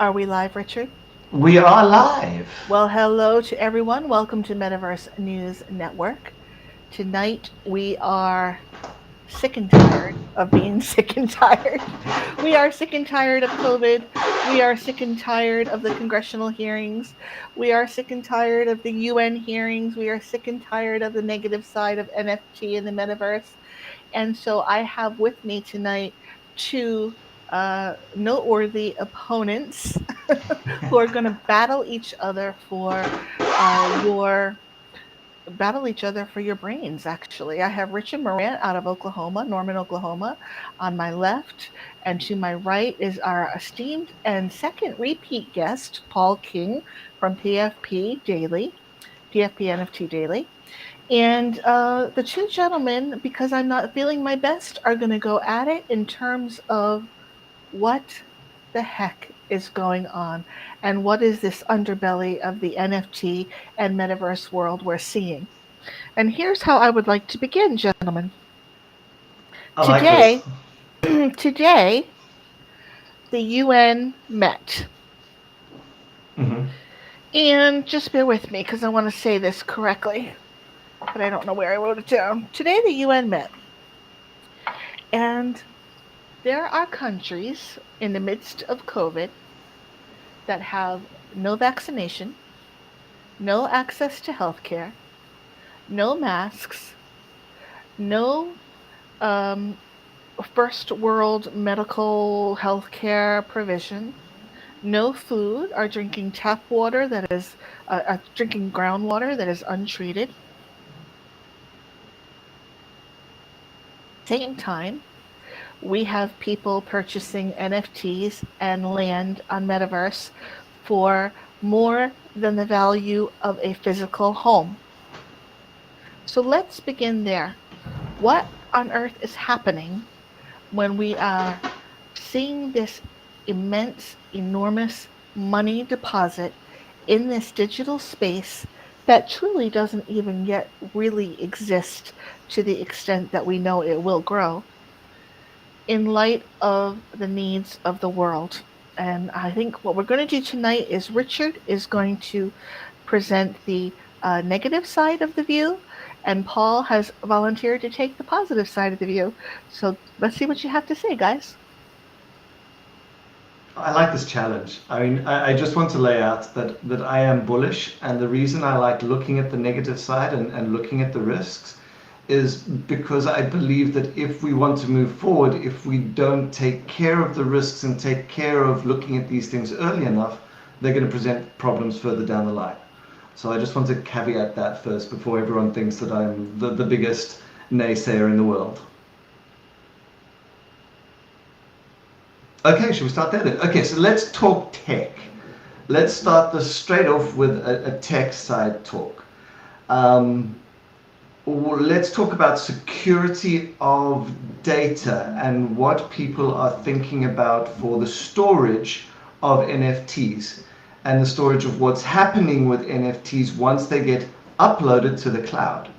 Are we live, Richard? We are live. Well, hello to everyone. Welcome to Metaverse News Network. Tonight we are sick and tired of being sick and tired. We are sick and tired of COVID. We are sick and tired of the congressional hearings. We are sick and tired of the UN hearings. We are sick and tired of the negative side of NFT and the metaverse. And so I have with me tonight two noteworthy opponents who are going to your battle each other for your brains. Actually, I have Richard Morant out of Oklahoma, Norman, Oklahoma, on my left, and to my right is our esteemed and second repeat guest, Paul King from PFP NFT Daily. And the two gentlemen, because I'm not feeling my best, are going to go at it in terms of what the heck is going on and what is this underbelly of the NFT and metaverse world we're seeing. And here's how I would like to begin, gentlemen. I like this. Today, today, the UN met. Hmm. And just bear with me because I want to say this correctly, but I don't know where I wrote it down. Today, the UN met. And there are countries in the midst of COVID that have no vaccination, no access to health care, no masks, no um, first world medical health care provision, no food, are drinking tap water that is drinking groundwater that is untreated. Same time, we have people purchasing NFTs and land on Metaverse for more than the value of a physical home. So let's begin there. What on earth is happening when we are seeing this immense, enormous money deposit in this digital space that truly doesn't even yet really exist to the extent that we know it will grow in light of the needs of the world? And I think what we're going to do tonight is Richard is going to present the negative side of the view, and Paul has volunteered to take the positive side of the view. So let's see what you have to say, guys. I like this challenge. I just want to lay out that I am bullish, and the reason I like looking at the negative side and looking at the risks is because I believe that if we want to move forward, if we don't take care of the risks and take care of looking at these things early enough, they're going to present problems further down the line. So I just want to caveat that first before everyone thinks that I'm the biggest naysayer in the world. Okay, should we start there then? Okay, so let's talk tech. Let's start this straight off with a tech side talk. Um, let's talk about security of data and what people are thinking about for the storage of NFTs and the storage of what's happening with NFTs once they get uploaded to the cloud.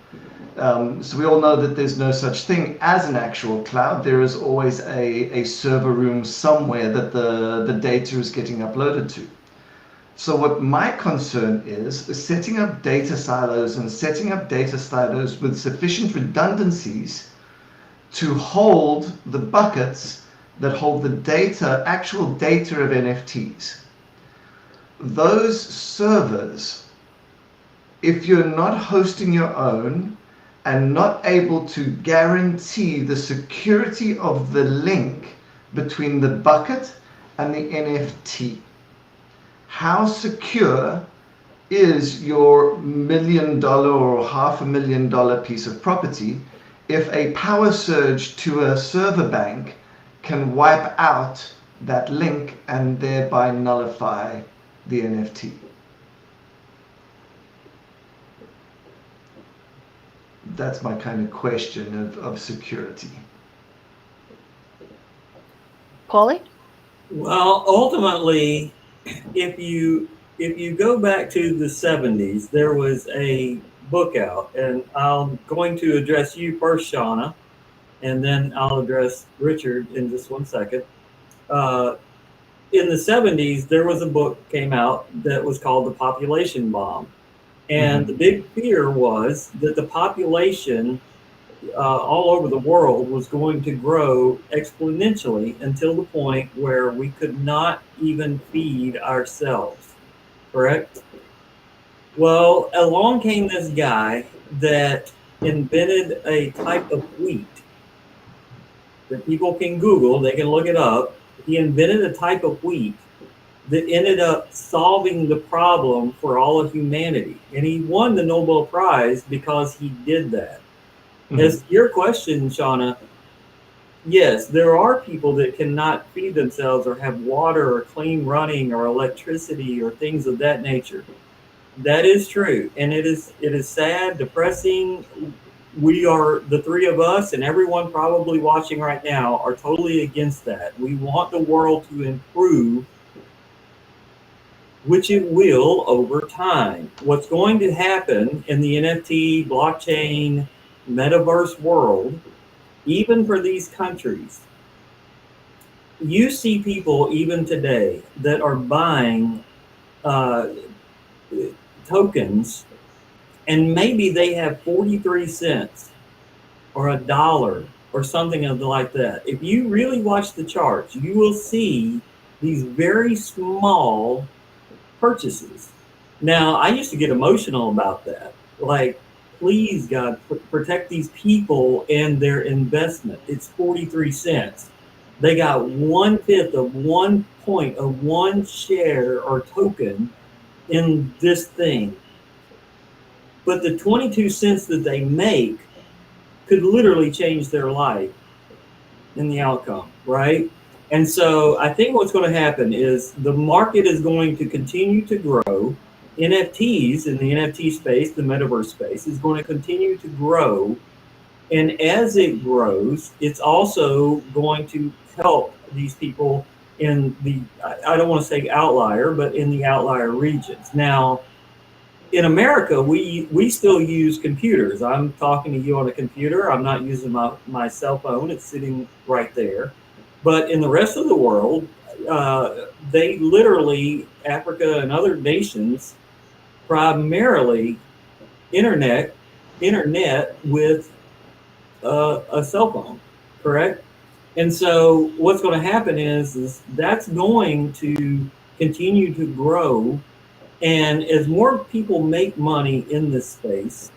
So we all know that there's no such thing as an actual cloud. There is always a server room somewhere that the data is getting uploaded to. So what my concern is setting up data silos and setting up data silos with sufficient redundancies to hold the buckets that hold the data, actual data of NFTs. Those servers, if you're not hosting your own and not able to guarantee the security of the link between the bucket and the NFT, how secure is your $1 million or $500,000 piece of property if a power surge to a server bank can wipe out that link and thereby nullify the NFT? That's my kind of question of security. Paulie? Well, ultimately, if you go back to the 70s, there was a book out, and I'm going to address you first, Shauna, and then I'll address Richard in just one second. Uh, in the 70s, there was a book came out that was called The Population Bomb. And the big fear was that the population all over the world was going to grow exponentially until the point where we could not even feed ourselves. Correct? Well, along came this guy that invented a type of wheat that people can Google, they can look it up. He invented a type of wheat that ended up solving the problem for all of humanity. And he won the Nobel Prize because he did that. As your question, Shauna, yes, there are people that cannot feed themselves or have water or clean running or electricity or things of that nature. That is true. And it is sad, depressing. We are, the three of us and everyone probably watching right now, are totally against that. We want the world to improve, which it will over time. What's going to happen in the NFT, blockchain, metaverse world, even for these countries, you see people even today that are buying tokens, and maybe they have 43 cents or $1 or something like that. If you really watch the charts, you will see these very small purchases. Now, I used to get emotional about that. Like, please, God, protect these people and their investment. It's 43 cents. They got 1/5 of 1 point of 1 share or token in this thing. But the 22 cents that they make could literally change their life in the outcome, right? And so I think what's going to happen is the market is going to continue to grow. NFTs in the NFT space, the metaverse space, is going to continue to grow. And as it grows, it's also going to help these people in the, I don't want to say outlier, but in the outlier regions. Now, in America, we still use computers. I'm talking to you on a computer. I'm not using my cell phone. It's sitting right there. But in the rest of the world, they literally, Africa and other nations, primarily internet with a cell phone, correct? And so what's going to happen is that's going to continue to grow. And as more people make money in this space,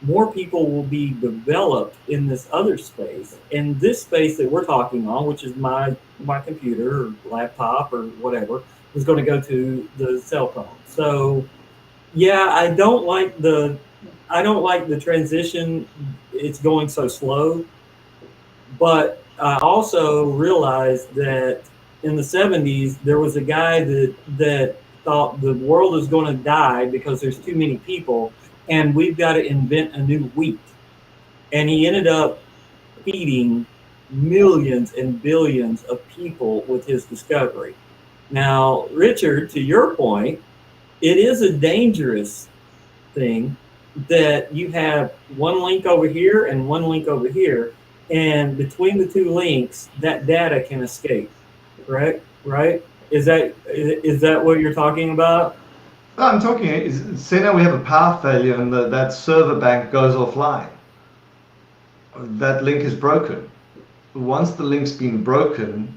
more people will be developed in this other space. And this space that we're talking on, which is my computer or laptop or whatever, is going to go to the cell phone. So yeah, I don't like the transition. It's going so slow. But I also realized that in the 70s, there was a guy that thought the world is going to die because there's too many people and we've got to invent a new wheat. And he ended up feeding millions and billions of people with his discovery. Now, Richard, to your point, it is a dangerous thing that you have one link over here and one link over here. And between the two links, that data can escape, correct? Right? Is that what you're talking about? No, I'm talking, say now we have a power failure and that server bank goes offline. That link is broken. Once the link's been broken,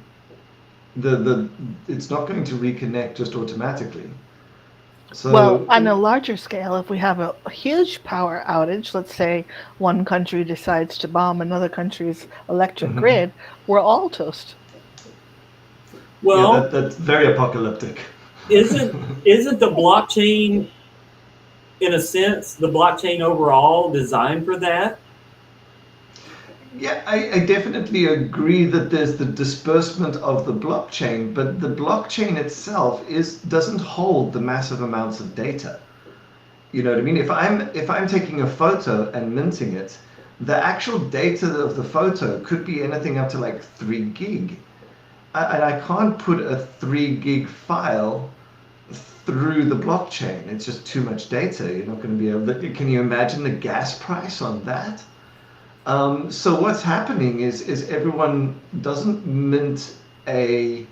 it's not going to reconnect just automatically. So, well, on a larger scale, if we have a huge power outage, let's say one country decides to bomb another country's electric grid, we're all toast. Well, yeah, that's very apocalyptic. Isn't the blockchain, in a sense, the blockchain overall designed for that? Yeah, I definitely agree that there's the disbursement of the blockchain, but the blockchain itself doesn't hold the massive amounts of data. You know what I mean? If I'm taking a photo and minting it, the actual data of the photo could be anything up to like 3 gig. And I can't put a 3 gig file through the blockchain. It's just too much data. You're not going to be able to, can you imagine the gas price on that? So what's happening is everyone doesn't mint a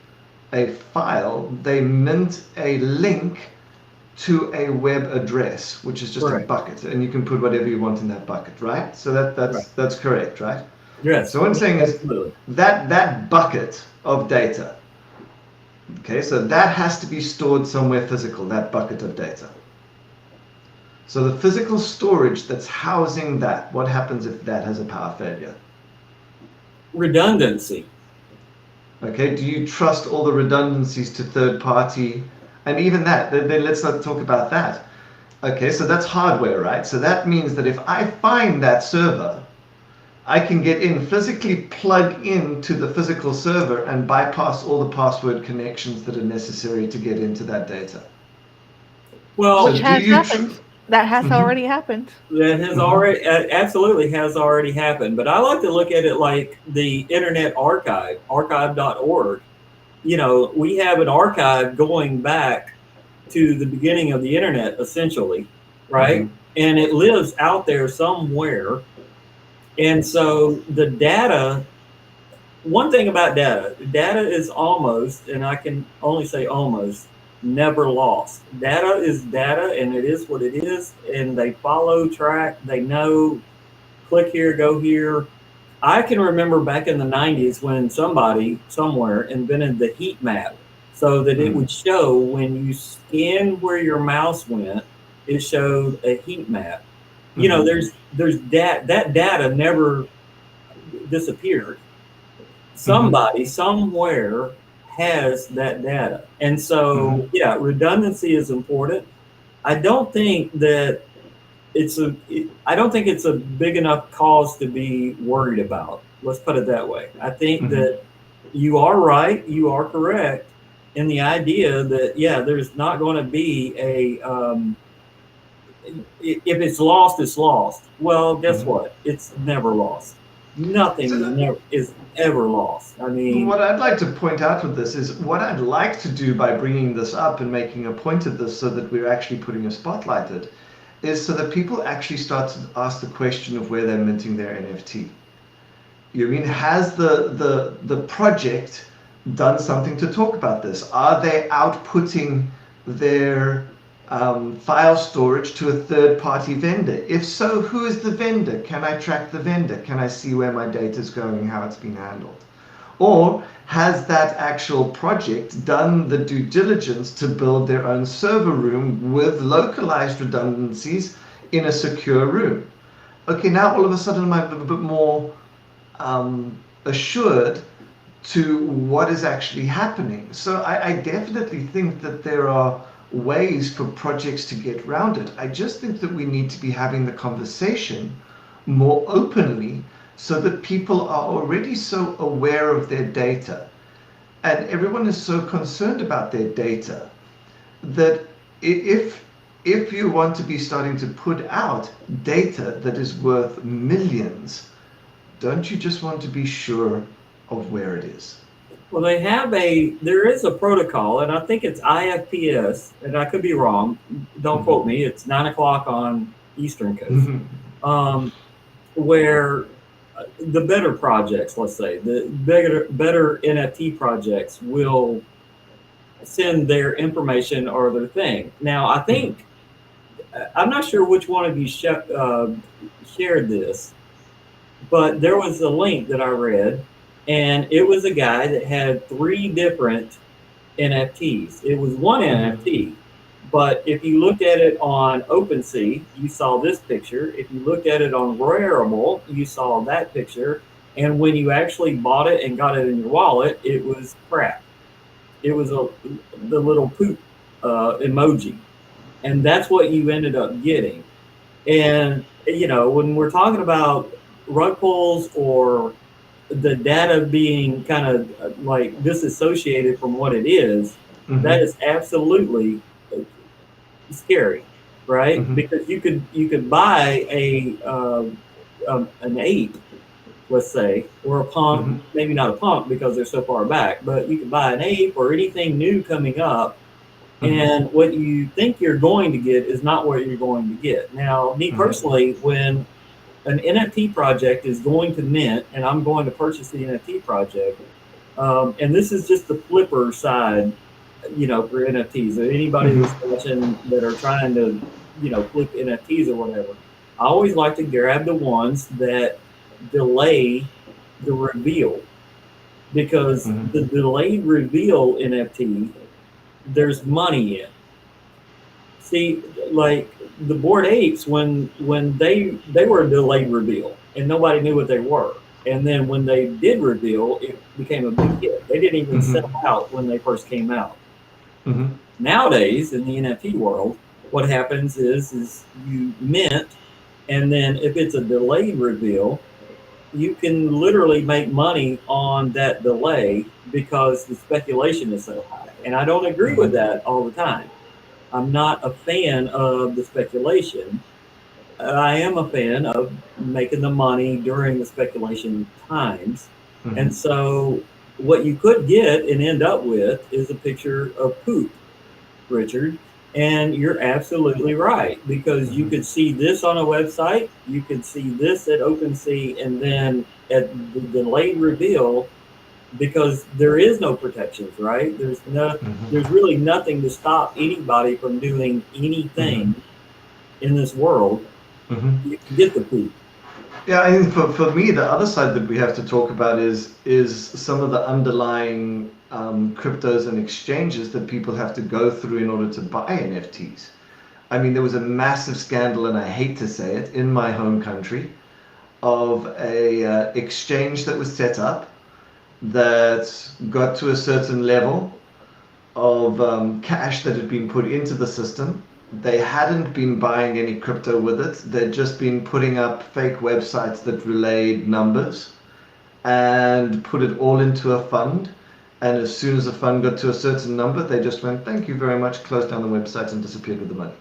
a file, they mint a link to a web address, which is just a Correct. bucket, and you can put whatever you want in that bucket, right? So Right. that's correct, right? Yes. So what I'm saying is Absolutely. that bucket of data, okay, so that has to be stored somewhere physical, that bucket of data. So the physical storage that's housing that, what happens if that has a power failure? Redundancy. Okay, do you trust all the redundancies to third party? And even that, then let's not talk about that. Okay, so that's hardware, right? So that means that if I find that server, I can get in, physically plug into the physical server and bypass all the password connections that are necessary to get into that data. Well, Which So do has you happened. That has already happened. that has already absolutely has already happened. But I like to look at it like the Internet Archive, archive.org. You know, we have an archive going back to the beginning of the internet, essentially, right? And it lives out there somewhere. And so the data, one thing about data is almost, and I can only say almost, never lost. Data is data, and it is what it is, and they follow track, they know, click here, go here. I can remember back in the 90s when somebody somewhere invented the heat map so that it would show when you scanned where your mouse went, it showed a heat map. You know, there's that data never disappeared. Somebody somewhere has that data. And so, yeah, redundancy is important. I don't think that I don't think it's a big enough cause to be worried about. Let's put it that way. I think that you are right, you are correct in the idea that, yeah, there's not going to be if it's lost, it's lost. Well, guess what? It's never lost. Nothing So never is ever lost. I mean, what I'd like to point out with this is what I'd like to do by bringing this up and making a point of this so that we're actually putting a spotlight at, is so that people actually start to ask the question of where they're minting their NFT. You mean, has the project done something to talk about this? Are they outputting their file storage to a third-party vendor? If so, who is the vendor? Can I track the vendor? Can I see where my data is going, how it's been handled? Or has that actual project done the due diligence to build their own server room with localized redundancies in a secure room? Okay, now all of a sudden I'm a little bit more assured to what is actually happening. So I definitely think that there are ways for projects to get around it. I just think that we need to be having the conversation more openly so that people are already so aware of their data and everyone is so concerned about their data that if you want to be starting to put out data that is worth millions, don't you just want to be sure of where it is? well, there is a protocol, and I think it's IFPS, and I could be wrong. Don't quote me. It's 9 o'clock on Eastern Coast, where the better projects, let's say, the better NFT projects will send their information or their thing. Now, I think I'm not sure which one of you shared this, but there was a link that I read, and it was a guy that had 3 different NFTs. It was one NFT, but if you looked at it on OpenSea, you saw this picture. If you looked at it on Rarible, you saw that picture. And when you actually bought it and got it in your wallet, it was crap. It was the little poop emoji. And that's what you ended up getting. And, you know, when we're talking about rug pulls or the data being kind of like disassociated from what it is, that is absolutely scary, right? Because you could buy an ape, let's say, or a pump, maybe not a pump because they're so far back, but you could buy an ape or anything new coming up. And what you think you're going to get is not what you're going to get. Now, me personally, when an NFT project is going to mint and I'm going to purchase the NFT project, And this is just the flipper side, for NFTs. So anybody that's watching that are trying to, flip NFTs or whatever, I always like to grab the ones that delay the reveal, because the delayed reveal NFT, there's money in. See, like the Bored Apes, when they were a delayed reveal and nobody knew what they were, and then when they did reveal, it became a big hit. They didn't even sell out when they first came out. Nowadays, in the NFT world, what happens is you mint, and then if it's a delayed reveal, you can literally make money on that delay because the speculation is so high. And I don't agree with that all the time. I'm not a fan of the speculation. I am a fan of making the money during the speculation times. And so what you could get and end up with is a picture of poop, Richard. And you're absolutely right, because you could see this on a website, you could see this at OpenSea, and then at the delayed reveal, because there is no protections, right? There's really nothing to stop anybody from doing anything in this world. You can get the poop. Yeah, I think for me, the other side that we have to talk about is some of the underlying cryptos and exchanges that people have to go through in order to buy NFTs. I mean, there was a massive scandal, and I hate to say it, in my home country, of a exchange that was set up that got to a certain level of cash that had been put into the system. They hadn't been buying any crypto with it. They'd just been putting up fake websites that relayed numbers and put it all into a fund. And as soon as the fund got to a certain number, they just went, thank you very much, closed down the website and disappeared with the money.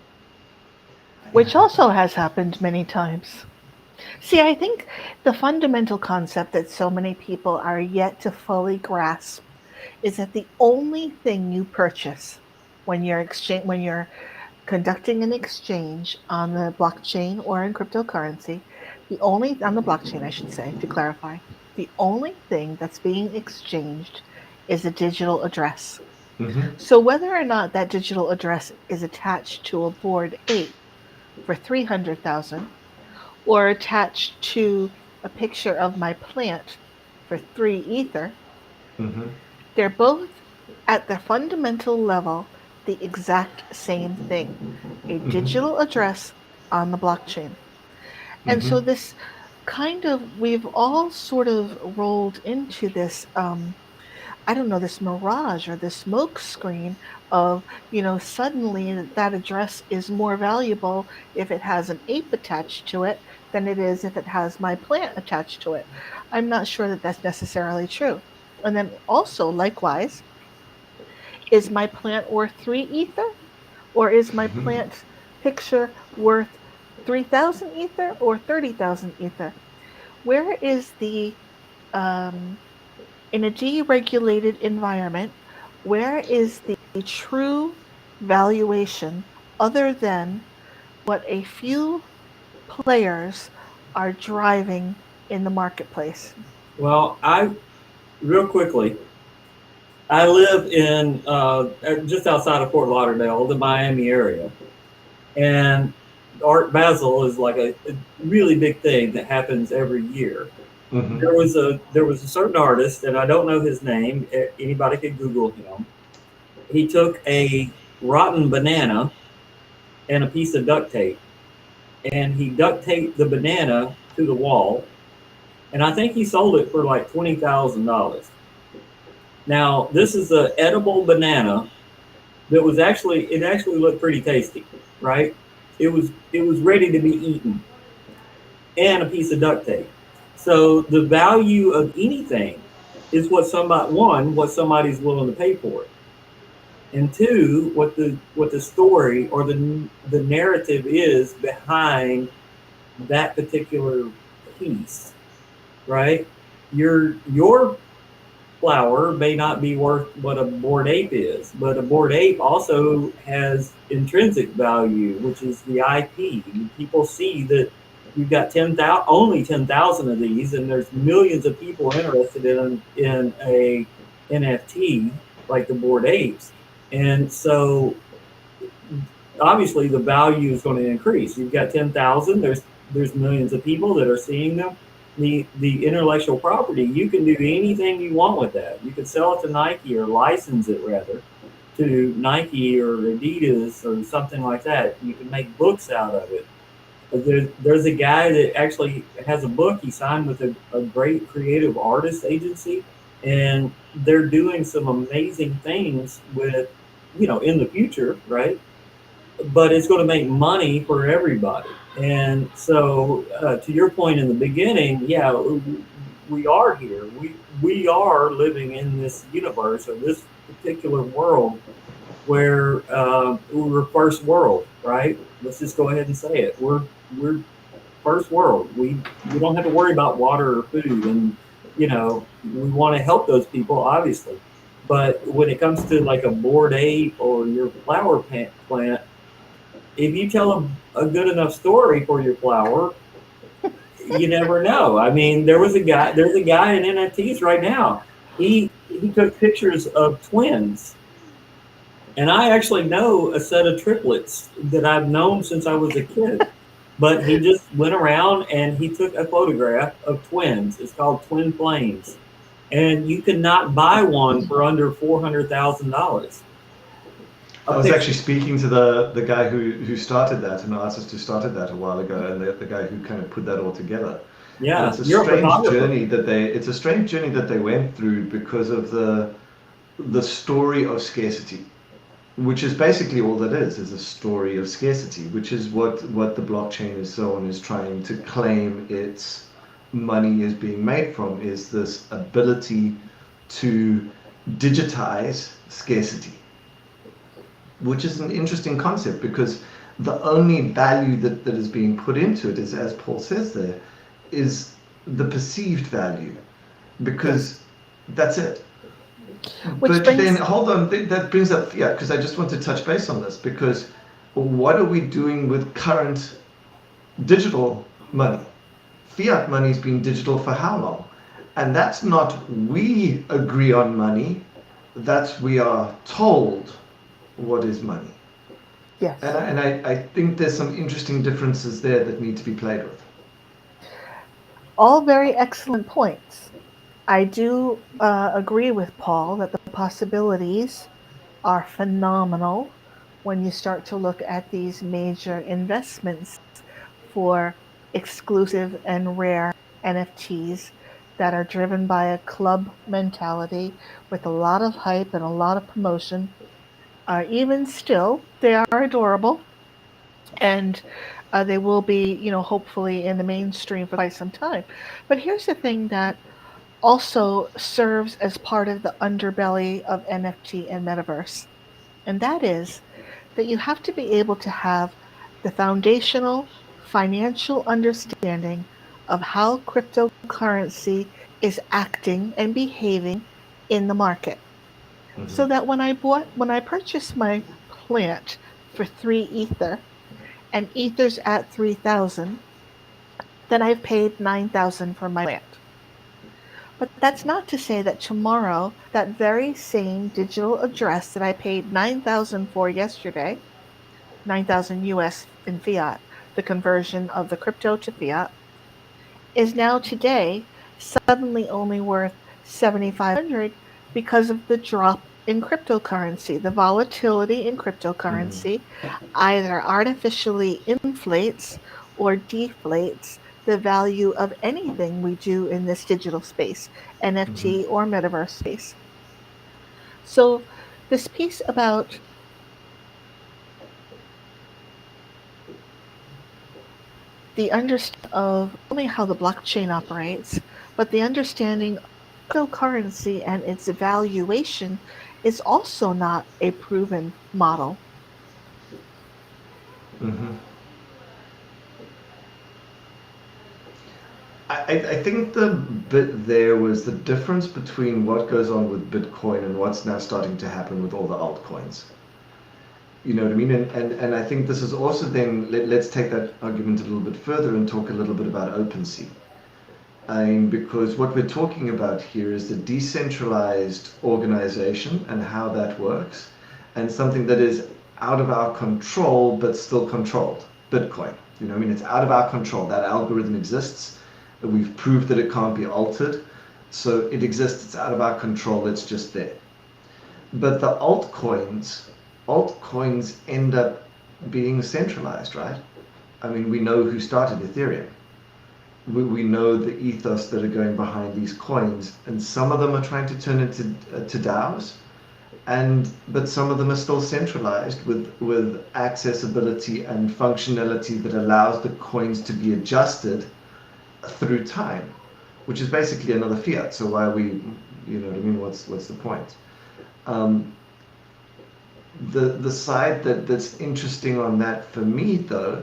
Which also has happened many times. See, I think the fundamental concept that so many people are yet to fully grasp is that the only thing you purchase when you're conducting an exchange on the blockchain or in cryptocurrency, on the blockchain, I should say, to clarify, the only thing that's being exchanged is a digital address. So whether or not that digital address is attached to a Bored Ape for 300,000 or attached to a picture of my plant for 3 Ether, they're both at the fundamental level the exact same thing, a digital address on the blockchain. And so this we've all sort of rolled into this, this mirage or this smoke screen of, suddenly that address is more valuable if it has an ape attached to it than it is if it has my plant attached to it. I'm not sure that that's necessarily true. And then also, likewise, is my plant worth 3 Ether? Or is my plant picture worth 3,000 Ether or 30,000 Ether? Where is in a deregulated environment, where is the true valuation other than what a few players are driving in the marketplace? Well, real quickly, I live in just outside of Fort Lauderdale, the Miami area, and Art Basel is like a really big thing that happens every year. There was a certain artist, and I don't know his name. Anybody could Google him. He took a rotten banana and a piece of duct tape, and he duct taped the banana to the wall, and I think he sold it for like $20,000. Now, this is an edible banana that it actually looked pretty tasty, right? It was ready to be eaten, and a piece of duct tape. So the value of anything is what somebody's willing to pay for it, and two, what the story or the narrative is behind that particular piece, right? Your flower may not be worth what a Bored Ape is, but a Bored Ape also has intrinsic value, which is the IP. People see that you've got only 10,000 of these, and there's millions of people interested in a NFT, like the Bored Apes. And so obviously the value is going to increase. You've got 10,000, there's millions of people that are seeing them. The intellectual property, you can do anything you want with that. You can sell it to Nike or license it rather to Nike or Adidas or something like that. You can make books out of it. There's a guy that actually has a book he signed with a great creative artist agency, and they're doing some amazing things with, in the future, right? But it's going to make money for everybody. And so, to your point in the beginning, yeah, we are here. We are living in this universe or this particular world where we're first world, right? Let's just go ahead and say it. We're first world. We don't have to worry about water or food, and we want to help those people, obviously. But when it comes to like a Bored Ape or your flower plant, if you tell a good enough story for your flower, you never know. I mean, there's a guy in NFTs right now. He took pictures of twins, and I actually know a set of triplets that I've known since I was a kid. But he just went around and he took a photograph of twins. It's called Twin Flames, and you cannot buy one for under $400,000. I was actually speaking to the guy who started that, an artist who started that a while ago, and the guy who kind of put that all together. Yeah, and it's a strange journey that they went through because of the story of scarcity, which is basically all that is a story of scarcity, which is what the blockchain is so on is trying to claim its money is being made from, is this ability to digitize scarcity, which is an interesting concept because the only value that is being put into it is, as Paul says there, is the perceived value, because that's it. But then, hold on, that brings up fiat, because I just want to touch base on this, because what are we doing with current digital money? Fiat money's been digital for how long? And that's not we agree on money, that's we are told what is money. Yes. And I think there's some interesting differences there that need to be played with. All very excellent points. I do agree with Paul that the possibilities are phenomenal when you start to look at these major investments for exclusive and rare NFTs that are driven by a club mentality with a lot of hype and a lot of promotion. Even still, they are adorable, and they will be, hopefully in the mainstream for quite some time. But here's the thing that also serves as part of the underbelly of NFT and Metaverse, and that is that you have to be able to have the foundational financial understanding of how cryptocurrency is acting and behaving in the market. Mm-hmm. So that when I purchased my plant for 3 ether and ether's at 3,000, then I've paid 9,000 for my plant. But that's not to say that tomorrow that very same digital address that I paid 9,000 for yesterday, 9,000 US in fiat, the conversion of the crypto to fiat, is now today suddenly only worth 7,500 because of the drop in cryptocurrency. The volatility in cryptocurrency either artificially inflates or deflates the value of anything we do in this digital space, NFT or metaverse space. So this piece about the understanding of not only how the blockchain operates, but the understanding of cryptocurrency and its valuation is also not a proven model. Mm-hmm. I think the bit there was the difference between what goes on with Bitcoin and what's now starting to happen with all the altcoins. You know what I mean? And I think this is also then, let's take that argument a little bit further and talk a little bit about OpenSea. I mean, because what we're talking about here is the decentralized organization and how that works, and something that is out of our control but still controlled. Bitcoin. You know, I mean, it's out of our control. That algorithm exists. We've proved that it can't be altered. So it exists. It's out of our control. It's just there. But the altcoins end up being centralized, right? I mean, we know who started Ethereum. We know the ethos that are going behind these coins, and some of them are trying to turn into to DAOs, but some of them are still centralized with accessibility and functionality that allows the coins to be adjusted through time, which is basically another fiat. So why you know what I mean? What's the point? Um, the side that's interesting on that for me though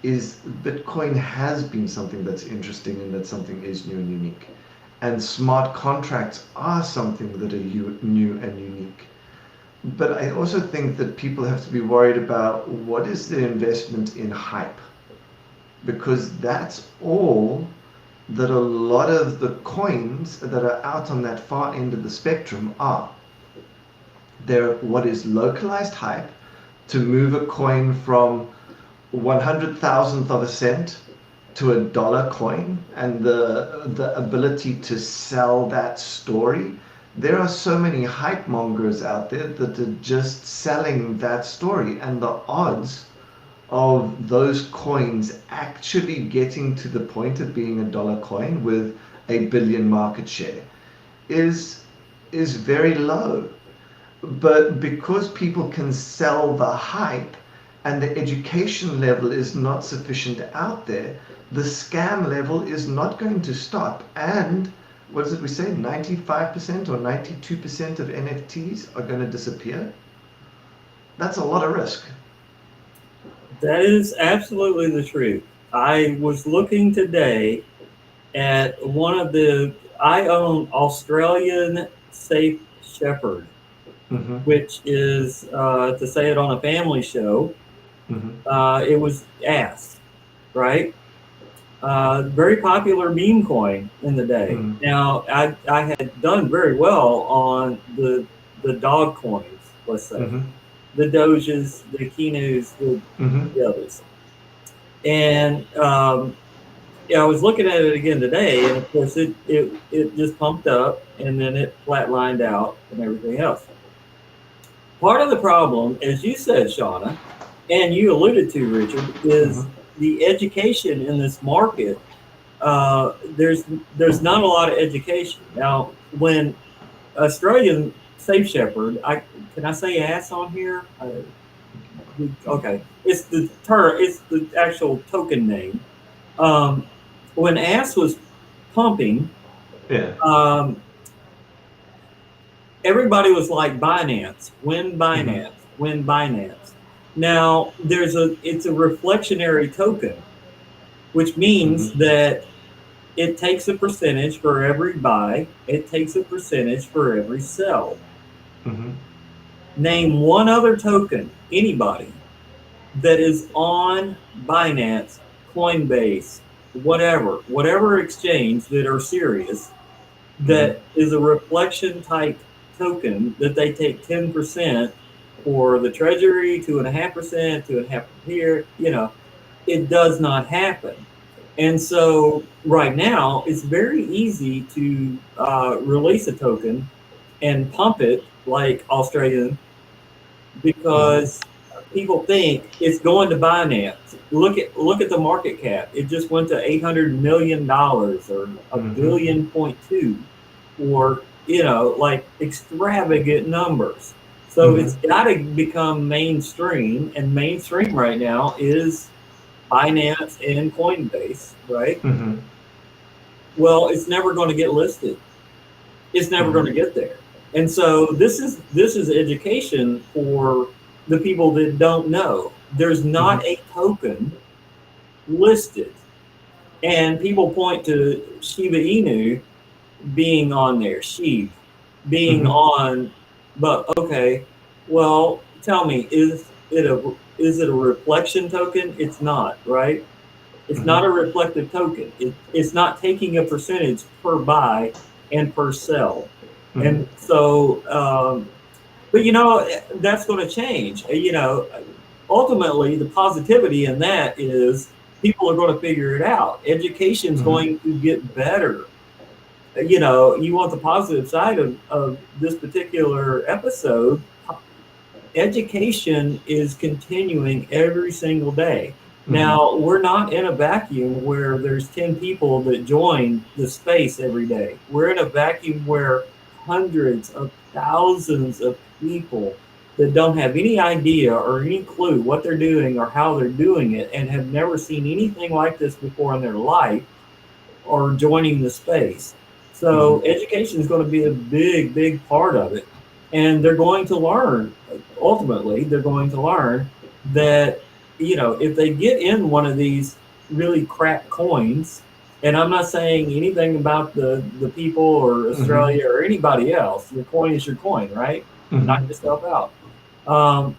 is Bitcoin has been something that's interesting and that something is new and unique. And smart contracts are something that are new and unique. But I also think that people have to be worried about what is the investment in hype. Because that's all that a lot of the coins that are out on that far end of the spectrum are. They're what is localized hype to move a coin from 100,000th of a cent to a dollar coin, and the ability to sell that story. There are so many hype mongers out there that are just selling that story, and the odds of those coins actually getting to the point of being a dollar coin with a billion market share is very low. But because people can sell the hype and the education level is not sufficient out there, the scam level is not going to stop. And what is it we say? 95% or 92% of NFTs are going to disappear. That's a lot of risk. That is absolutely the truth. I was looking today at I own Australian Safe Shepherd, Mm-hmm. which is, to say it on a family show, Mm-hmm. it was asked, right? Very popular meme coin in the day. Mm-hmm. Now, I had done very well on the dog coins, let's say, Mm-hmm. the Doges, the Kinus, Mm-hmm. the others. And yeah, I was looking at it again today, and of course, it just pumped up, and then it flatlined out, and everything else. Part of the problem, as you said, Shauna, and you alluded to, Richard, is the education in this market. There's not a lot of education now. When Australian Safe Shepherd, can I say ass on here? Okay, it's the actual token name. When ass was pumping, Yeah. everybody was like Binance, Mm-hmm. when Binance. Now it's a reflectionary token, which means Mm-hmm. that it takes a percentage for every buy, it takes a percentage for every sell. Mm-hmm. Name one other token, anybody, that is on Binance, Coinbase, whatever exchange that are serious, Mm-hmm. that is a reflection type token that they take 10% for the treasury, 2.5%, 2.5% here, it does not happen. And so right now, it's very easy to release a token and pump it like Australian Mm-hmm. because people think it's going to Binance. Look at the market cap. It just went to $800 million or a Mm-hmm. billion point two, or like extravagant numbers. So Mm-hmm. it's got to become mainstream, and mainstream right now is Binance and Coinbase, right? Mm-hmm. Well, it's never going to get listed. It's never going to Mm-hmm. get there. And so this is education for the people that don't know. There's not Mm-hmm. a token listed. And people point to Shiba Inu being on there, Sheep being Mm-hmm. on, but okay, well, tell me, is it a reflection token? It's not, right? It's Mm-hmm. not a reflective token. It's not taking a percentage per buy and per sell. Mm-hmm. And so, but that's going to change. Ultimately, the positivity in that is people are going to figure it out. Education's Mm-hmm. going to get better. You want the positive side of this particular episode. Education is continuing every single day. Mm-hmm. Now, we're not in a vacuum where there's 10 people that join the space every day. We're in a vacuum where hundreds of thousands of people that don't have any idea or any clue what they're doing or how they're doing it and have never seen anything like this before in their life are joining the space. Mm-hmm. So education is going to be a big, big part of it. And they're going to learn, ultimately, they're going to learn that, if they get in one of these really crap coins, and I'm not saying anything about the people or Mm-hmm. Australia or anybody else, your coin is your coin, right? Mm-hmm. Knock yourself out. Um,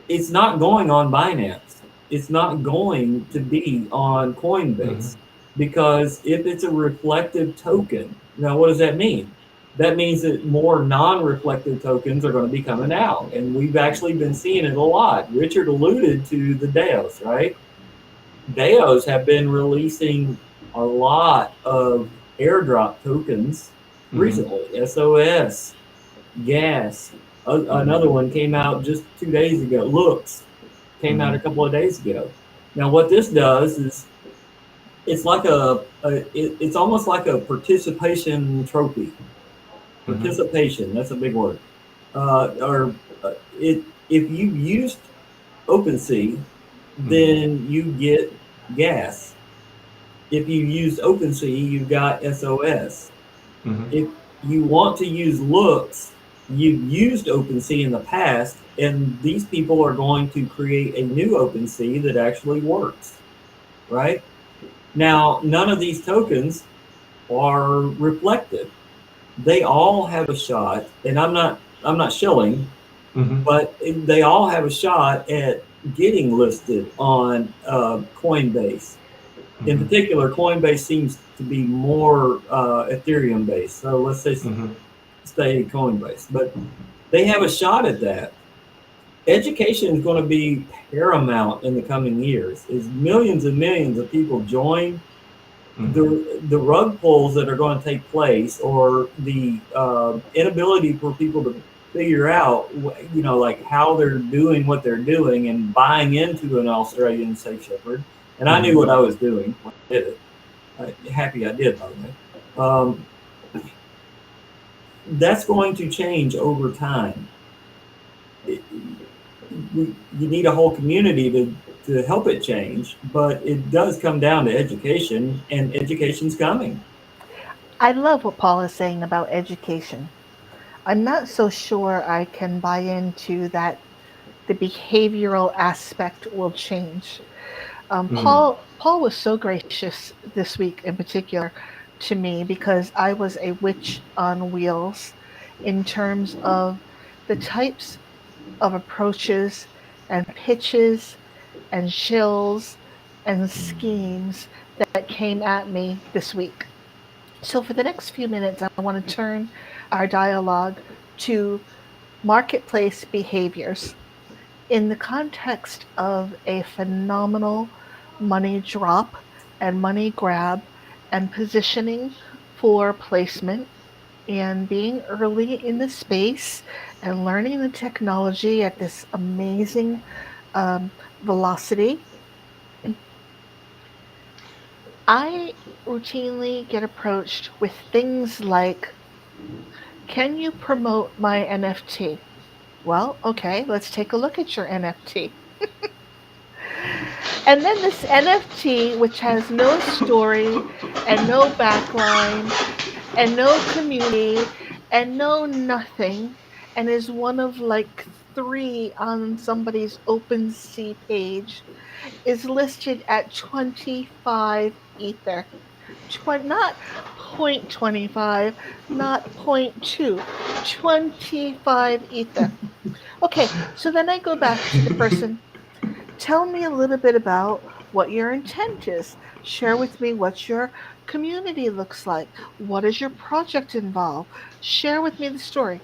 it's not going on Binance. It's not going to be on Mm-hmm. Coinbase because if it's a reflective token, now what does that mean? That means that more non-reflective tokens are going to be coming out, and we've actually been seeing it a lot. Richard alluded to the DAOs, right? DAOs have been releasing a lot of airdrop tokens Mm-hmm. recently. SOS, Gas. Another one came out just 2 days ago. Looks came out Mm-hmm. a couple of days ago. Now, what this does is it's like it's almost like a participation trophy. Mm-hmm. Participation, that's a big word. Or it if you used OpenSea, Mm-hmm. then you get gas. If you used OpenSea, you got SOS. Mm-hmm. If you want to use looks, you've used OpenSea in the past, and these people are going to create a new OpenSea that actually works, right? Now, none of these tokens are reflective. They all have a shot, and I'm not shilling, Mm-hmm. but they all have a shot at getting listed on Coinbase. In Mm-hmm. particular, Coinbase seems to be more Ethereum based. So let's say Mm-hmm. stay Coinbase, but they have a shot at that. Education is going to be paramount in the coming years. As millions and millions of people join, Mm-hmm. the rug pulls that are going to take place, or the inability for people to figure out, like how they're doing what they're doing and buying into an Australian safe shepherd. And I knew Mm-hmm. what I was doing when I did it. Happy I did, by the way. Um, that's going to change over time. It, you need a whole community to help it change, but it does come down to education, and education's coming. I love what Paul is saying about education. I'm not so sure I can buy into that the behavioral aspect will change. Mm-hmm. Paul was so gracious this week in particular to me because I was a witch on wheels in terms of the types of approaches and pitches and shills and schemes that came at me this week. So, for the next few minutes, I want to turn our dialogue to marketplace behaviors in the context of a phenomenal money drop and money grab and positioning for placement and being early in the space and learning the technology at this amazing um, velocity. I routinely get approached with things like, can you promote my NFT? Well, okay, let's take a look at your NFT. And then this NFT, which has no story and no backline and no community and no nothing, and is one of like three on somebody's OpenSea page, is listed at 25 Ether. Not 0.25, not zero point 0.2, 25 Ether. Okay, so then I go back to the person. Tell me a little bit about what your intent is. Share with me what your community looks like. What does your project involve? Share with me the story.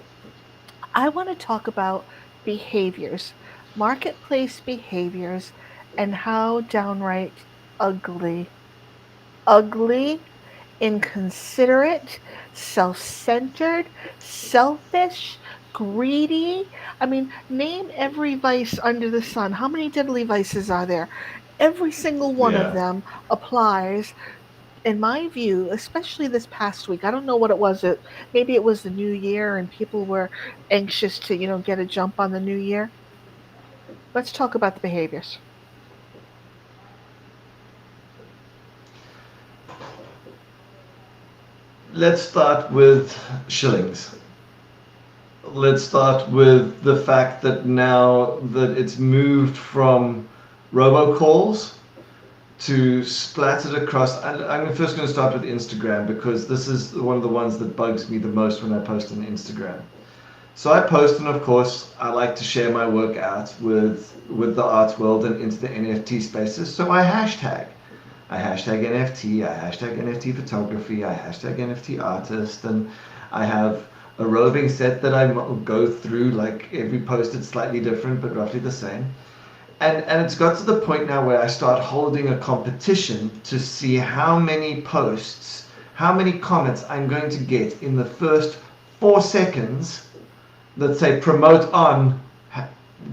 I want to talk about behaviors, marketplace behaviors, and how downright ugly, ugly, inconsiderate, self centered, selfish, greedy. I mean, name every vice under the sun. How many deadly vices are there? Every single one of Yeah. them applies, in my view, especially this past week. I don't know what it was. Maybe it was the new year and people were anxious to, get a jump on the new year. Let's talk about the behaviors. Let's start with shillings. Let's start with the fact that now that it's moved from robocalls to splattered across. I'm first going to start with Instagram because this is one of the ones that bugs me the most when I post on Instagram. So I post, and of course, I like to share my work out with the art world and into the NFT spaces. So I hashtag. I hashtag NFT, I hashtag NFT photography, I hashtag NFT artist, and I have a roving set that I go through. Like every post, it's slightly different, but roughly the same. And it's got to the point now where I start holding a competition to see how many posts, how many comments I'm going to get in the first 4 seconds that say promote on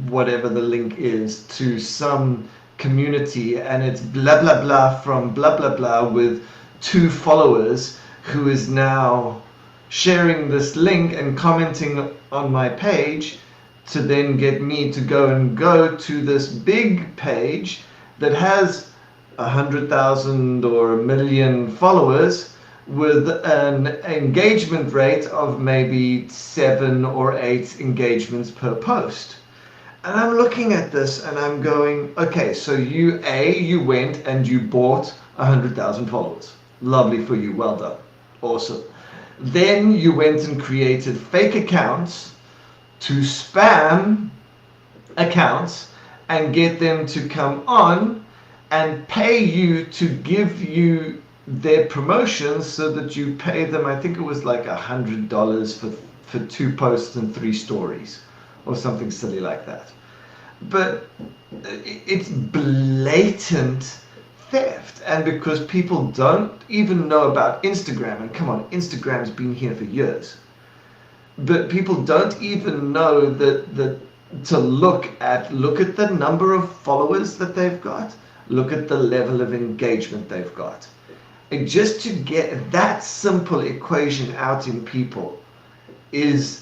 whatever the link is to some community, and it's blah blah blah from blah blah blah with 2 followers who is now sharing this link and commenting on my page to then get me to go to this big page that has 100,000 or 1,000,000 followers with an engagement rate of maybe 7 or 8 engagements per post. And I'm looking at this and I'm going, okay, so you went and you bought 100,000 followers. Lovely for you, well done, awesome. Then you went and created fake accounts to spam accounts and get them to come on and pay you to give you their promotions so that you pay them. I think it was like $100 for 2 posts and 3 stories or something silly like that. But it's blatant theft, and because people don't even know about Instagram, and come on, Instagram's been here for years, but people don't even know that to look at the number of followers that they've got, look at the level of engagement they've got. And just to get that simple equation out in people is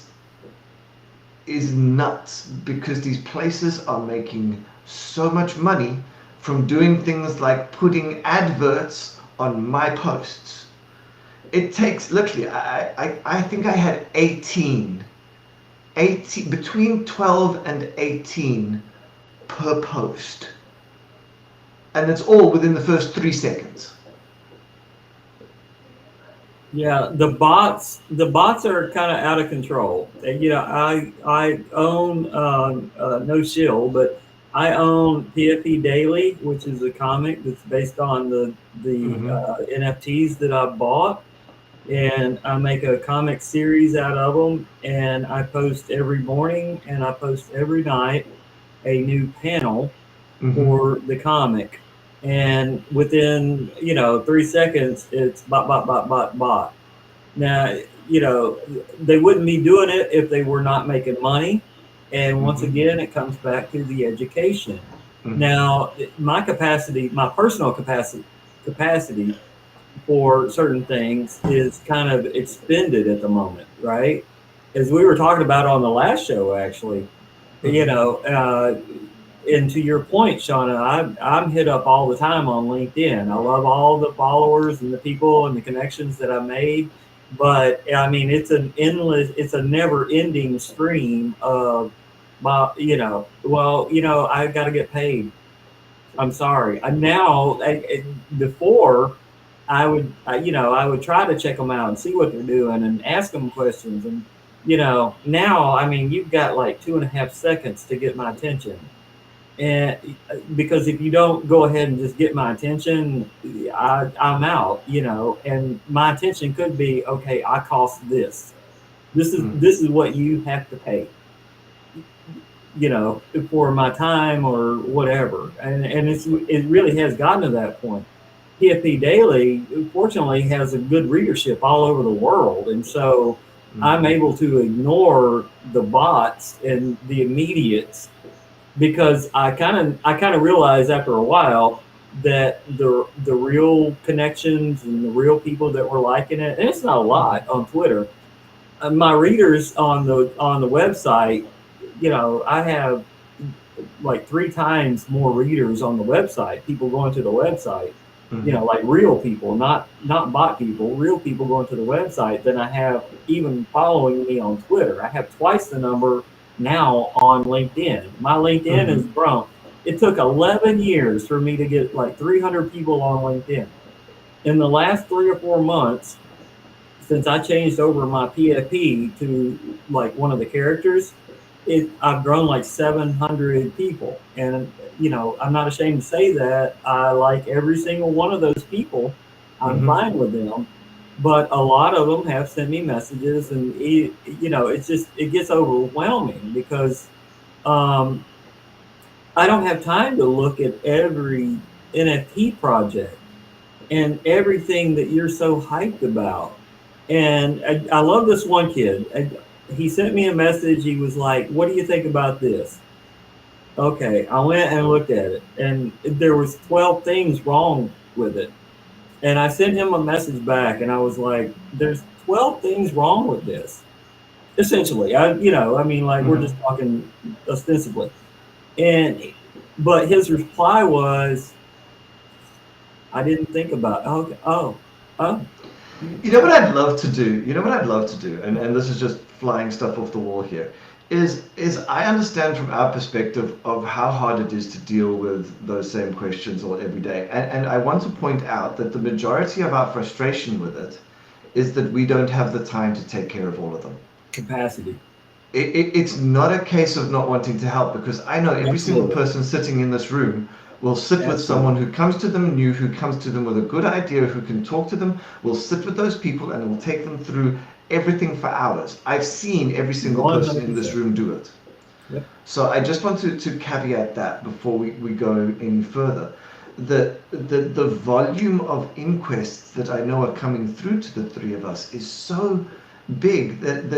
nuts, because these places are making so much money from doing things like putting adverts on my posts. It takes, literally, I think I had 18, between 12 and 18 per post. And it's all within the first 3 seconds. Yeah, the bots are kind of out of control. I own no shill, but I own PFP Daily, which is a comic that's based on the NFTs that I bought, and I make a comic series out of them, and I post every morning and I post every night a new panel for the comic. And within 3 seconds, it's bot. Now, they wouldn't be doing it if they were not making money. And once again, it comes back to the education. Now, my personal capacity for certain things is kind of expended at the moment, right? As we were talking about on the last show, actually, and to your point, Shauna, I'm hit up all the time on LinkedIn. I love all the followers and the people and the connections that I made. But I mean, it's a never-ending stream of, I got to get paid. I'm sorry. Before I would try to check them out and see what they're doing and ask them questions. And now, I mean, you've got like 2.5 seconds to get my attention. And because if you don't go ahead and just get my attention, I'm out, and my attention could be, okay, I cost this. This is what you have to pay, for my time or whatever. And it really has gotten to that point. PFP Daily, fortunately, has a good readership all over the world. And so I'm able to ignore the bots and the immediates, because I kind of realized after a while that the real connections and the real people that were liking it, and it's not a lot on Twitter. My readers on the website, I have like 3 times more readers on the website. People going to the website, like real people, not bot people, real people going to the website than I have even following me on Twitter. I have twice the number now on LinkedIn. My LinkedIn has grown. It took 11 years for me to get like 300 people on LinkedIn. In the last 3 or 4 months, since I changed over my PFP to like one of the characters, I've grown like 700 people. And, I'm not ashamed to say that I like every single one of those people. I'm fine with them. But a lot of them have sent me messages, and it gets overwhelming because I don't have time to look at every NFT project and everything that you're so hyped about. And I love this one kid. He sent me a message. He was like, "What do you think about this?" Okay, I went and looked at it, and there was 12 things wrong with it. And I sent him a message back, and I was like, "There's 12 things wrong with this." Essentially, we're just talking ostensibly. But his reply was, "I didn't think about it." Okay, oh. You know what I'd love to do? You know what I'd love to do? And this is just flying stuff off the wall here. Is I understand from our perspective of how hard it is to deal with those same questions all every day. And I want to point out that the majority of our frustration with it is that we don't have the time to take care of all of them. Capacity. It's not a case of not wanting to help, because I know every single person sitting in this room will sit with someone who comes to them new, who comes to them with a good idea, who can talk to them, will sit with those people and will take them through everything for hours. I've seen every single person in this room do it. Yep. So I just want to caveat that before we go any further. The volume of inquests that I know are coming through to the three of us is so big that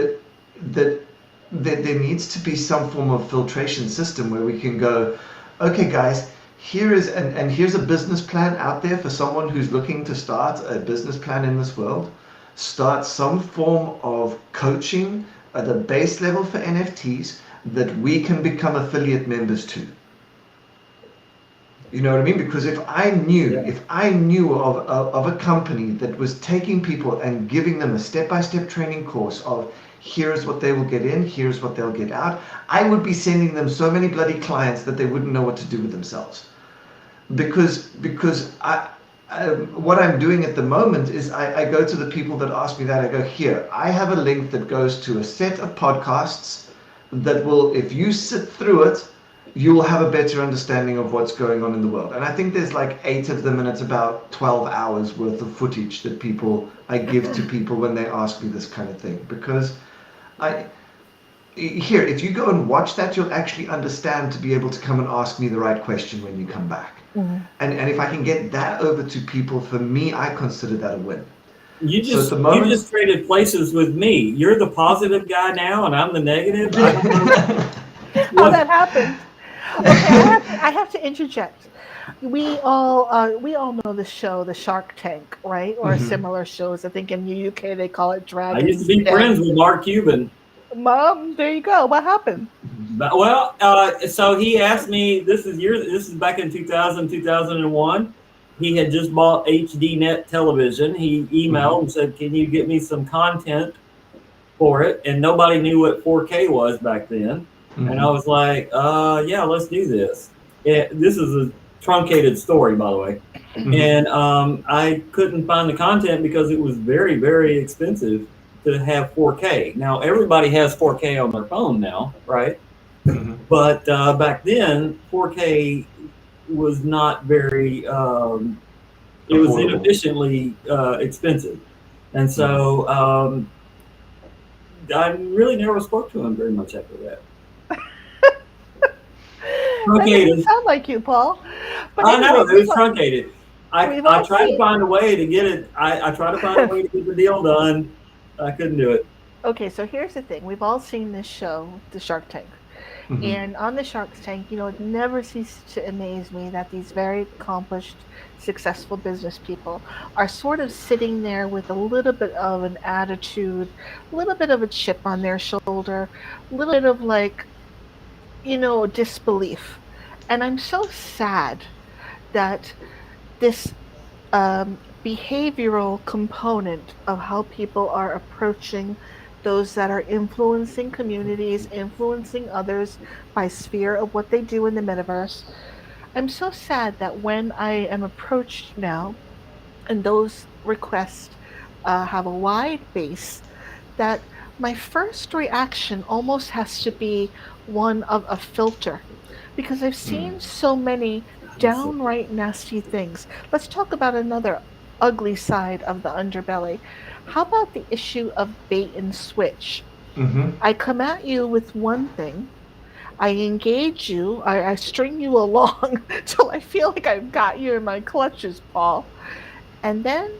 there needs to be some form of filtration system where we can go, okay guys, here's a business plan out there for someone who's looking to start a business plan in this world. Start some form of coaching at a base level for NFTs that we can become affiliate members to. You know what I mean? Because if I knew of a company that was taking people and giving them a step-by-step training course of here's what they will get in, here's what they'll get out, I would be sending them so many bloody clients that they wouldn't know what to do with themselves. Because what I'm doing at the moment is I go to the people that ask me that. I go, here, I have a link that goes to a set of podcasts that will, if you sit through it, you will have a better understanding of what's going on in the world. And I think there's like 8 of them, and it's about 12 hours worth of footage that I give to people when they ask me this kind of thing. Because if you go and watch that, you'll actually understand to be able to come and ask me the right question when you come back. And if I can get that over to people, for me, I consider that a win. You just traded places with me. You're the positive guy now, and I'm the negative. How that happened? Okay, I have to interject. We all know the show, the Shark Tank, right? Or similar shows. I think in the UK they call it Dragons. I used to be friends with Mark Cuban. Mom, there you go. What happened? Well, so he asked me. This is back in 2000, 2001. He had just bought HDNet television. He emailed and said, "Can you get me some content for it?" And nobody knew what 4K was back then. And I was like, "Yeah, let's do this." This is a truncated story, by the way. And I couldn't find the content because it was very, very expensive to have 4K. Now everybody has 4K on their phone now, right? Mm-hmm. But back then, 4K was not very. It was Affordable. inefficiently expensive, and Mm-hmm. so I really never spoke to him very much after that. That doesn't Truncated. sound like you, Paul. But I know anyway, it was truncated. we've I all tried to seen. find a way to get it. I tried to find a way to get the deal done. I couldn't do it. Okay, so here's the thing. We've all seen this show, The Shark Tank. Mm-hmm. And on the Shark Tank, it never ceases to amaze me that these very accomplished, successful business people are sort of sitting there with a little bit of an attitude, a little bit of a chip on their shoulder, a little bit of like, disbelief. And I'm so sad that this behavioral component of how people are approaching those that are influencing communities, influencing others by sphere of what they do in the metaverse. I'm so sad that when I am approached now and those requests have a wide base, that my first reaction almost has to be one of a filter because I've Mm. seen so many Yes, sir. downright nasty things. Let's talk about another ugly side of the underbelly. How about the issue of bait and switch? Mm-hmm. I come at you with one thing, I engage you, I string you along till I feel like I've got you in my clutches, Paul. And then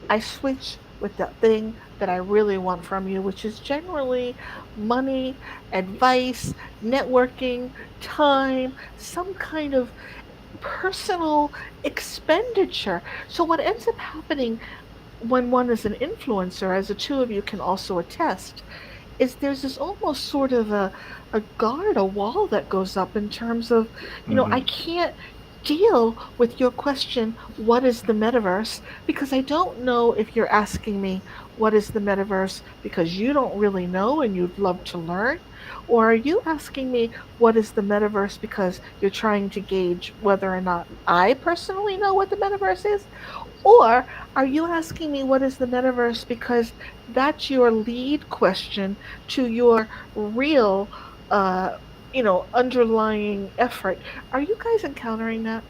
I switch with the thing that I really want from you, which is generally money, advice, networking, time, some kind of personal expenditure. So, what ends up happening when one is an influencer, as the two of you can also attest, is there's this almost sort of a guard, a wall that goes up in terms of, Mm-hmm. I can't deal with your question, what is the metaverse? Because I don't know if you're asking me, what is the metaverse? Because you don't really know and you'd love to learn. Or are you asking me, what is the metaverse? Because you're trying to gauge whether or not I personally know what the metaverse is? Or are you asking me what is the metaverse because that's your lead question to your real, underlying effort? Are you guys encountering that?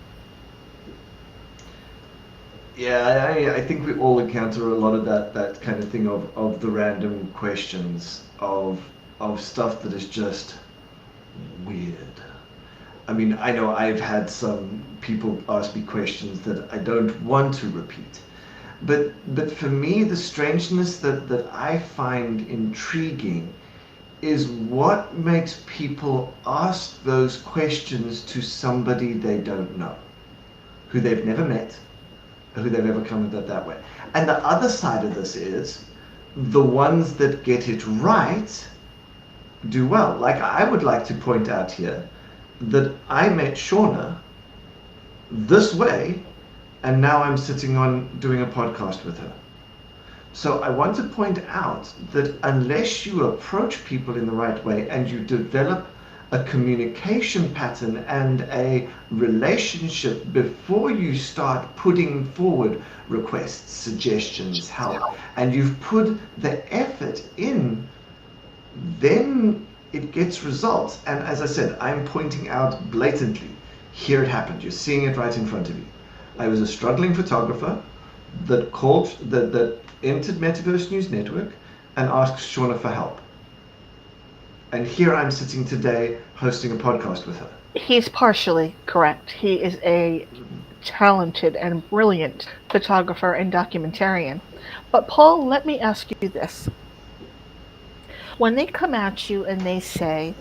Yeah, I think we all encounter a lot of that kind of thing of the random questions of stuff that is just weird. I mean, I know I've had some people ask me questions that I don't want to repeat. But for me, the strangeness that I find intriguing is what makes people ask those questions to somebody they don't know, who they've never met, who they've ever come that way. And the other side of this is the ones that get it right do well. Like I would like to point out here that I met Shauna this way, and now I'm sitting on doing a podcast with her. So I want to point out that unless you approach people in the right way and you develop a communication pattern and a relationship before you start putting forward requests, suggestions, help, and you've put the effort in, then it gets results. And as I said, I'm pointing out blatantly, here it happened. You're seeing it right in front of you. I was a struggling photographer that entered Metaverse News Network and asked Shauna for help. And here I'm sitting today hosting a podcast with her. He's partially correct. He is a talented and brilliant photographer and documentarian. But, Paul, let me ask you this. When they come at you and they say,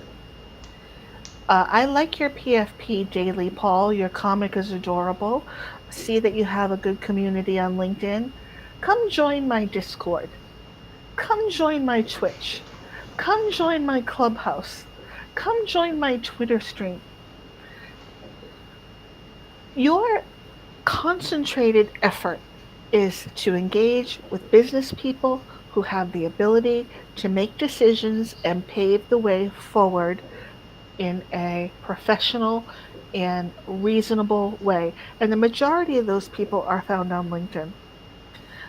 I like your PFP daily, Paul. Your comic is adorable. See that you have a good community on LinkedIn. Come join my Discord. Come join my Twitch. Come join my Clubhouse. Come join my Twitter stream. Your concentrated effort is to engage with business people who have the ability to make decisions and pave the way forward in a professional and reasonable way. And the majority of those people are found on LinkedIn.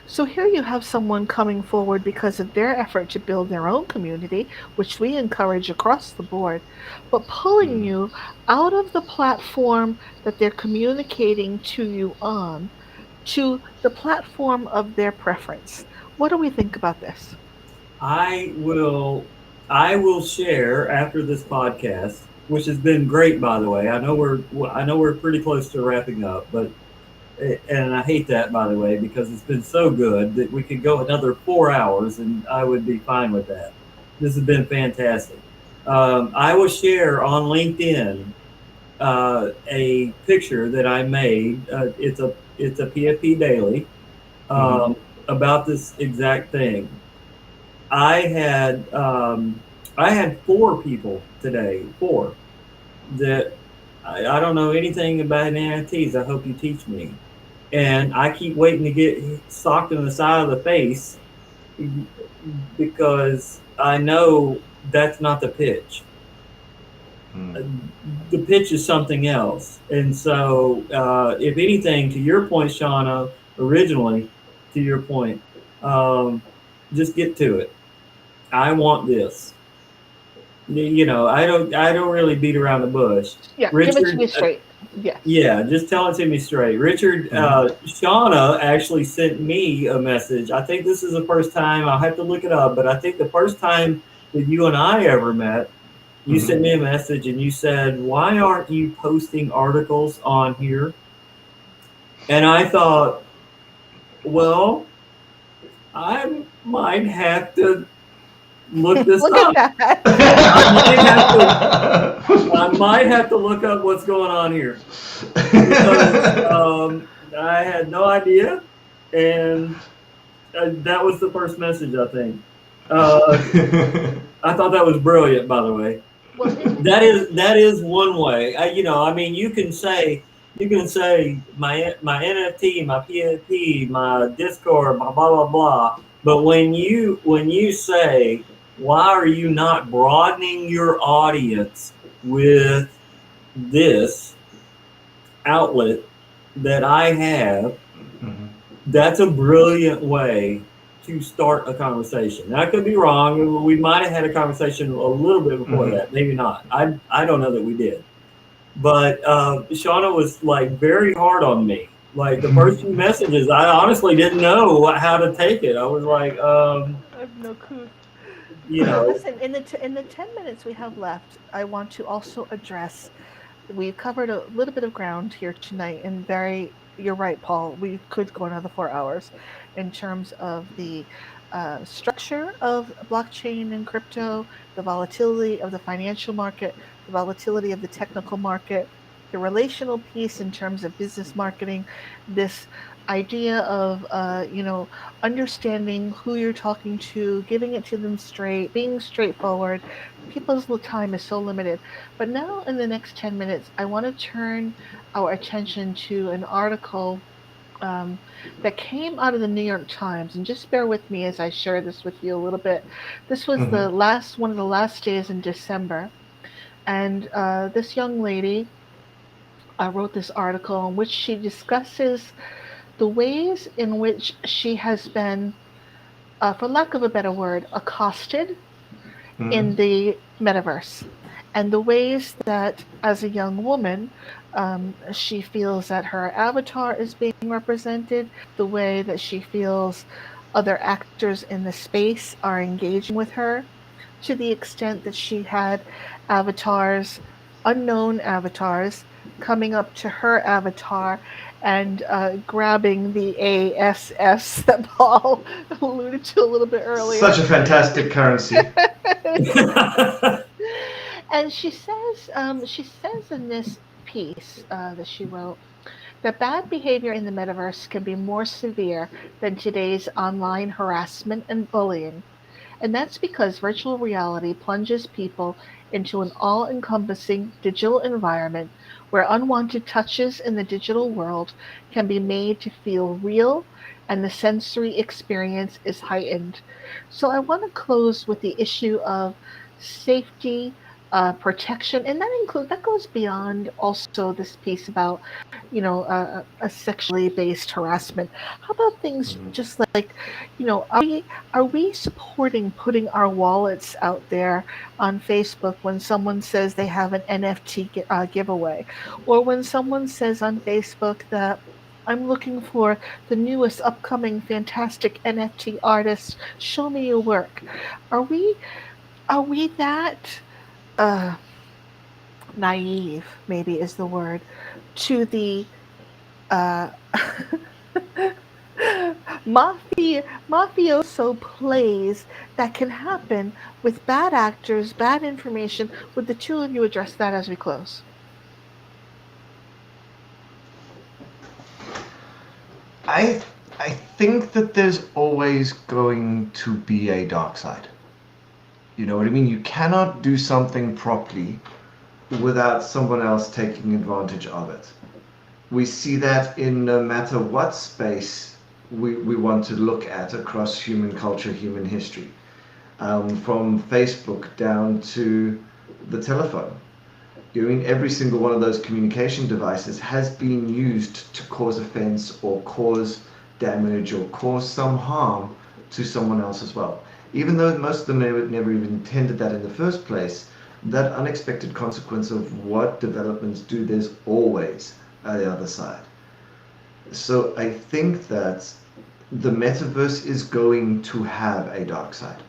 So here you have someone coming forward because of their effort to build their own community, which we encourage across the board, but pulling Mm. you out of the platform that they're communicating to you on to the platform of their preference. What do we think about this? I will I will share after this podcast, which has been great, by the way. I know we're pretty close to wrapping up, but and I hate that, by the way, because it's been so good that we could go another 4 hours and I would be fine with that. This has been fantastic. I will share on LinkedIn a picture that I made. It's a PFP daily Mm-hmm. um, about this exact thing. I had um, I had four people today, four that I don't know anything about NFTs. I hope you teach me. And I keep waiting to get socked in the side of the face because I know that's not the pitch. Mm. The pitch is something else. And so, if anything, to your point, Shauna, originally, to your point, um, just get to it. I want this. I don't really beat around the bush. Yeah, give it to me Richard, straight. Yes. yeah, just tell it to me straight. Richard, Mm-hmm. Shauna actually sent me a message. I think this is the first time, I'll have to look it up, but I think the first time that you and I ever met, you Mm-hmm. sent me a message and you said, "Why aren't you posting articles on here?" And I thought, well, I might have to look this Look up. at that. I might have to I might have to look up what's going on here because I had no idea, and that was the first message. I think I thought that was brilliant. By the way, Well, that is one way. I mean, you can say my NFT, my PFP, my Discord, my blah blah blah. But when you say, why are you not broadening your audience with this outlet that I have, Mhm. that's a brilliant way to start a conversation. Now, I could be wrong. We might have had a conversation a little bit before Mhm. that. Maybe not. I don't know that we did. But Shauna was like very hard on me. Like the first few messages, I honestly didn't know how to take it. I was like, I have no clue. you But know, listen, in the 10 minutes we have left, I want to also address. We've covered a little bit of ground here tonight, and very. You're right, Paul. We could go another 4 hours in terms of the structure of blockchain and crypto, the volatility of the financial market, the volatility of the technical market, the relational piece in terms of business marketing, this idea of understanding who you're talking to, giving it to them straight, being straightforward. People's time is so limited. But now, in the next 10 minutes, I want to turn our attention to an article um, that came out of the New York Times. And just bear with me as I share this with you a little bit. This was Mhm. the last one of the last days in December. And this young lady wrote this article in which she discusses the ways in which she has been, for lack of a better word, accosted Mhm. in the metaverse, and the ways that, as a young woman, she feels that her avatar is being represented, the way that she feels other actors in the space are engaging with her, to the extent that she had avatars, unknown avatars, coming up to her avatar and grabbing the ASS that Paul alluded to a little bit Such earlier. a fantastic currency. And she says in this piece that she wrote that bad behavior in the metaverse can be more severe than today's online harassment and bullying. And that's because virtual reality plunges people into an all encompassing digital environment where unwanted touches in the digital world can be made to feel real and the sensory experience is heightened. So I want to close with the issue of safety protection, and that goes beyond also this piece about a sexually based harassment. How about things Mhm. just like, are we supporting putting our wallets out there on Facebook when someone says they have an NFT giveaway, or when someone says on Facebook that I'm looking for the newest upcoming fantastic NFT artist. Show me your work. Are we that uh, naive? Maybe is the word to the uh, mafioso plays that can happen with bad actors, bad information. Would the two of you address that as we close? I I think that there's always going to be a dark side. You know what I mean? You cannot do something properly without someone else taking advantage of it. We see that in no matter what space we want to look at across human culture, human history, from Facebook down to the telephone. You mean every single one of those communication devices has been used to cause offense or cause damage or cause some harm to someone else as well. Even though most of them never even intended that in the first place, that unexpected consequence of what developments do, there's always the other side. So I think that the metaverse is going to have a dark side,